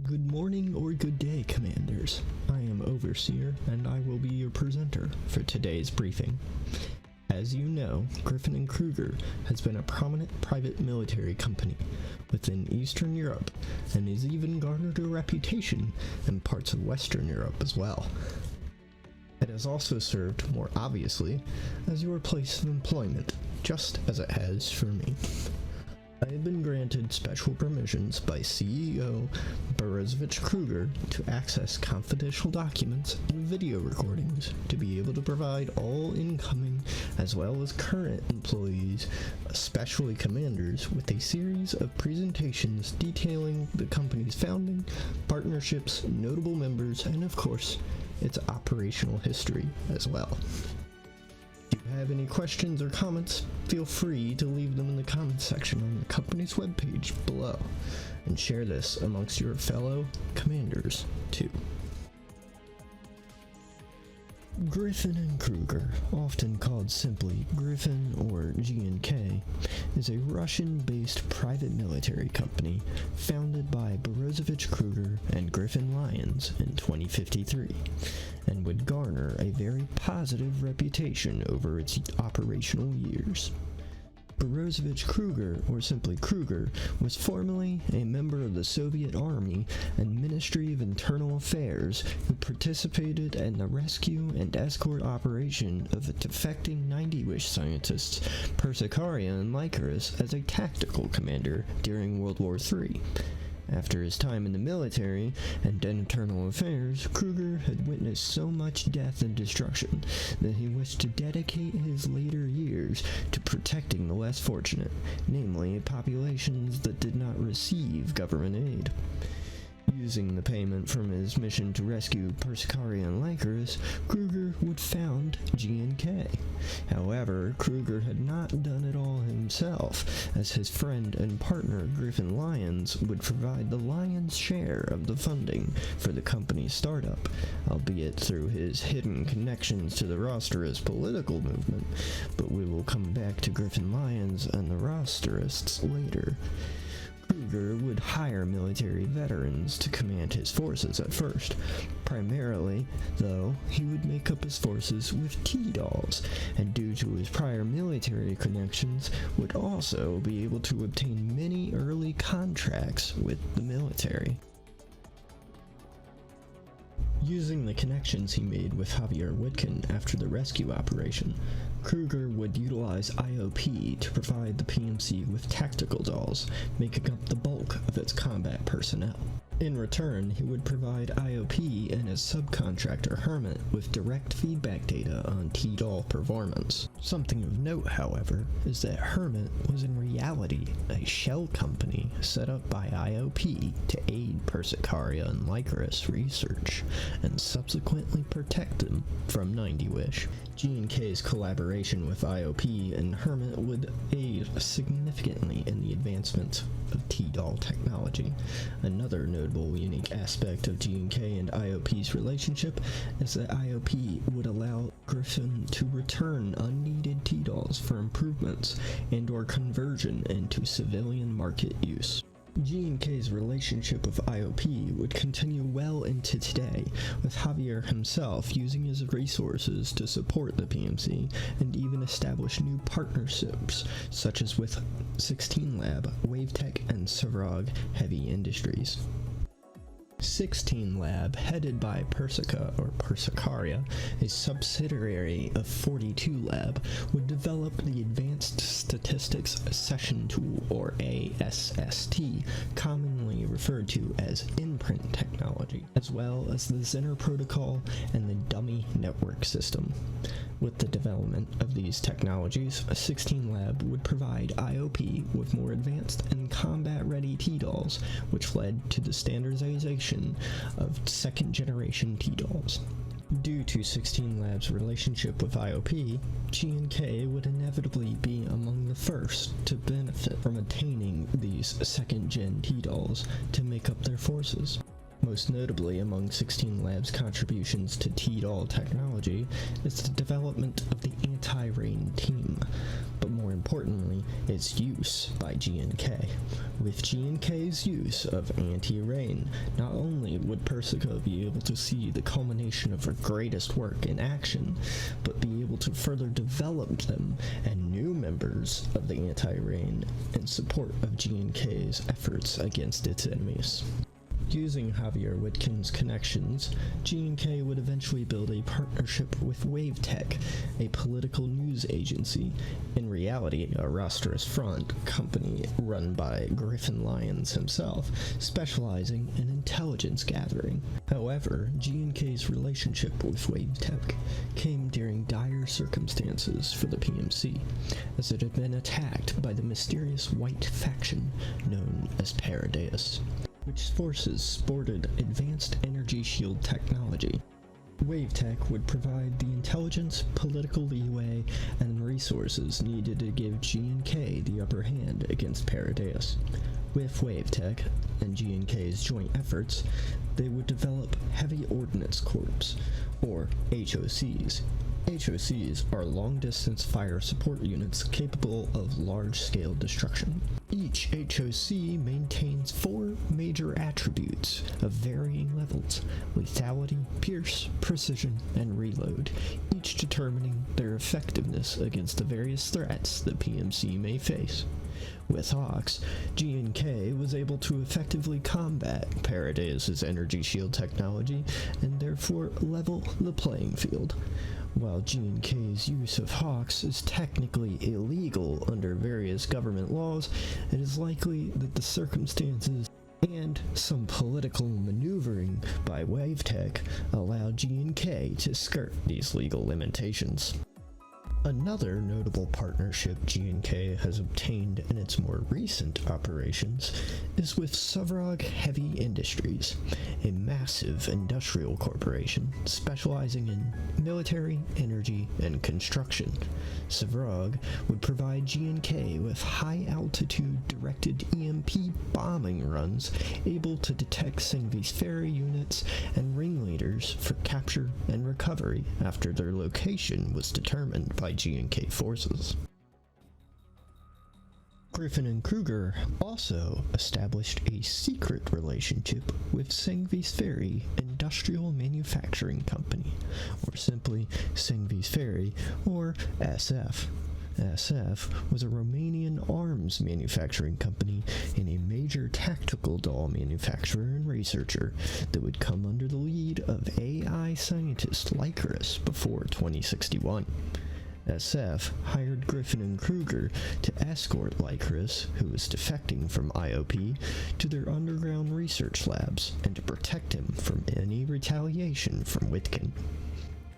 Good morning or good day, Commanders. I am Overseer, and I will be your presenter for today's briefing. As you know, Griffin Kryuger has been a prominent private military company within Eastern Europe, and has even garnered a reputation in parts of Western Europe as well. It has also served, more obviously, as your place of employment, just as it has for me. I have been granted special permissions by CEO Kryuger to access confidential documents and video recordings to be able to provide all incoming as well as current employees, especially commanders, with a series of presentations detailing the company's founding, partnerships, notable members, and of course, its operational history as well. If you have any questions or comments, feel free to leave them in the comments section on the company's webpage below, and share this amongst your fellow commanders too. Griffin Kryuger, often called simply Griffin or G&K, is a Russian-based private military company founded by Kryuger and Griffin Lyons in 2053, and would garner a very positive reputation over its operational years. Kryuger, or simply Kryuger, was formerly a member of the Soviet Army and Ministry of Internal Affairs who participated in the rescue and escort operation of the defecting 90-ish scientists Persikaria and Lycaris as a tactical commander during World War III. After his time in the military and internal affairs, Kryuger had witnessed so much death and destruction that he wished to dedicate his later years to protecting the less fortunate, namely populations that did not receive government aid. Using the payment from his mission to rescue Persikaria and Lycaris, Kryuger would found G&K. However, Kryuger had not done it all himself, as his friend and partner Griffin Lyons would provide the lion's share of the funding for the company's startup, albeit through his hidden connections to the Rosterists political movement, but we will come back to Griffin Lyons and the Rosterists later. Kryuger would hire military veterans to command his forces at first. Primarily, though, he would make up his forces with T-dolls, and due to his prior military connections, would also be able to obtain many early contracts with the military. Using the connections he made with Javier Witkin after the rescue operation, Kryuger would utilize I.O.P to provide the PMC with tactical dolls, making up the bulk of its combat personnel. In return, he would provide I.O.P and his subcontractor Hermit with direct feedback data on T-doll performance. Something of note, however, is that Hermit was in reality a shell company set up by I.O.P to aid Persikaria and Lycaris research, and subsequently protect them from 90-ish. G&K's collaboration with I.O.P and Hermit would aid significantly in the advancement of T-doll technology. Another notable unique aspect of G&K and I.O.P's relationship is that I.O.P would allow Griffin to return unneeded T-dolls for improvements and or conversion into civilian market use. G&K's relationship with I.O.P would continue well into today, with Javier himself using his resources to support the PMC and even establish new partnerships, such as with 16 Lab, WaveTech, and Savrog Heavy Industries. 16 Lab, headed by Persikaria, a subsidiary of 42 Lab, would develop the Advanced Statistics Session Tool, or ASST, commonly referred to as imprint technology, as well as the Zener protocol and the dummy network system. With the development of these technologies, 16 Lab would provide I.O.P with more advanced and combat-ready T-dolls, which led to the standardization of second-generation T-dolls. Due to 16 Lab's relationship with I.O.P, G&K would inevitably be among the first to benefit from attaining these second-gen T-dolls to make up their forces. Most notably among 16 Labs' contributions to TDAL technology is the development of the anti-rain team, but more importantly, its use by GNK. With GNK's use of anti-rain, not only would Persico be able to see the culmination of her greatest work in action, but be able to further develop them and new members of the anti-rain in support of GNK's efforts against its enemies. Using Javier Witkin's connections, G&K would eventually build a partnership with WaveTech, a political news agency, in reality a rosterous front company run by Griffin Lyons himself, specializing in intelligence gathering. However, G&K's relationship with WaveTech came during dire circumstances for the PMC, as it had been attacked by the mysterious white faction known as Paradeus, which forces sported advanced energy shield technology. WaveTech would provide the intelligence, political leeway, and resources needed to give G&K the upper hand against Paradeus. With WaveTech and G&K's joint efforts, they would develop Heavy Ordnance Corps, or HOCs. HOCs are long-distance fire support units capable of large-scale destruction. Each HOC maintains 4 major attributes of varying levels: lethality, pierce, precision, and reload, each determining their effectiveness against the various threats the PMC may face. With Hawks, G&K was able to effectively combat Paradeus' energy shield technology and therefore level the playing field. While G&K's use of Hawks is technically illegal under various government laws, it is likely that the circumstances and some political maneuvering by WaveTech allowed G&K to skirt these legal limitations. Another notable partnership G&K has obtained in its more recent operations is with Suvrog Heavy Industries, a massive industrial corporation specializing in military, energy, and construction. Suvrog would provide G&K with high-altitude directed EMP bombing runs able to detect Sengvi's ferry units and ringleaders for capture and recovery after their location was determined by G&K forces. Griffin and Kryuger also established a secret relationship with Sengvi's Ferry Industrial Manufacturing Company, or simply Sengvi's Ferry, or SF. SF was a Romanian arms manufacturing company and a major tactical doll manufacturer and researcher that would come under the lead of AI scientist Lycurus before 2061. SF hired Griffin and Kryuger to escort Lycurus, who was defecting from I.O.P, to their underground research labs and to protect him from any retaliation from Witkin.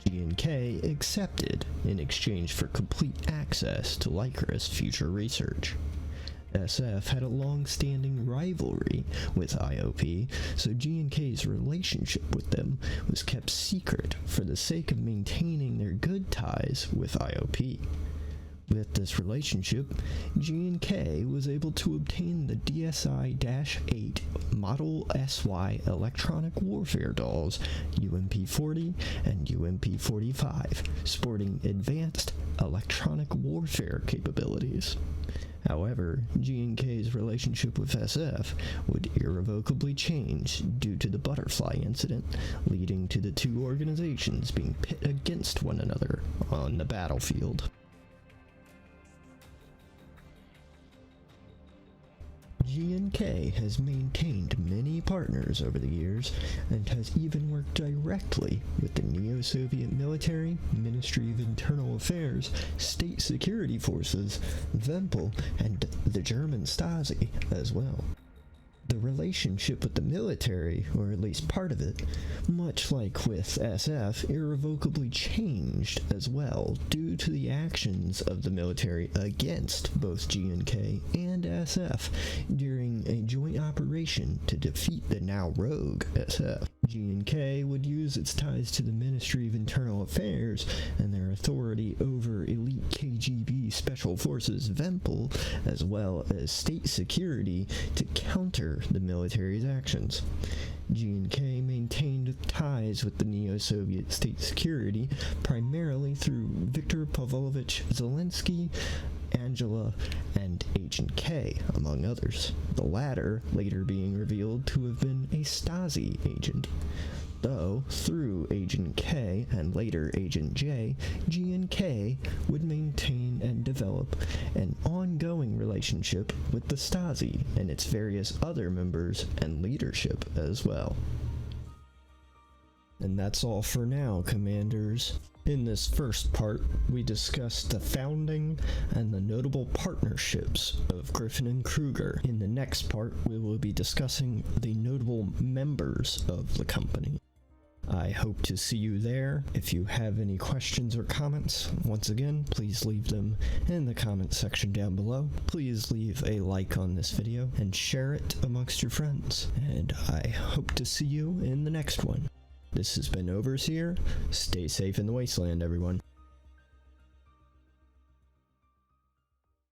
G&K accepted in exchange for complete access to Lycurus' future research. SF had a long-standing rivalry with I.O.P, so G&K's relationship with them was kept secret for the sake of maintaining their good ties with I.O.P. With this relationship, G&K was able to obtain the DSI-8 Model SY electronic warfare dolls UMP-40 and UMP-45, sporting advanced electronic warfare capabilities. However, G&K's relationship with SF would irrevocably change due to the Butterfly incident, leading to the two organizations being pit against one another on the battlefield. G&K has maintained many partners over the years and has even worked directly with the Neo-Soviet military, Ministry of Internal Affairs, State Security Forces, Wempel, and the German Stasi as well. The relationship with the military, or at least part of it, much like with SF, irrevocably changed as well due to the actions of the military against both G&K and and SF during a joint operation to defeat the now rogue SF. G&K would use its ties to the Ministry of Internal Affairs and their authority over elite KGB Special Forces VEMPL, as well as state security, to counter the military's actions. G&K maintained ties with the neo-Soviet state security primarily through Viktor Pavlovich Zelensky, Angela, and Agent K, among others, the latter later being revealed to have been a Stasi agent. Though, through Agent K and later Agent J, G&K would maintain and develop an ongoing relationship with the Stasi and its various other members and leadership as well. And that's all for now, Commanders. In this first part, we discussed the founding and the notable partnerships of Griffin and Kryuger. In the next part, we will be discussing the notable members of the company. I hope to see you there. If you have any questions or comments, once again, please leave them in the comment section down below. Please leave a like on this video and share it amongst your friends. And I hope to see you in the next one. This has been Overseer. Stay safe in the wasteland, everyone.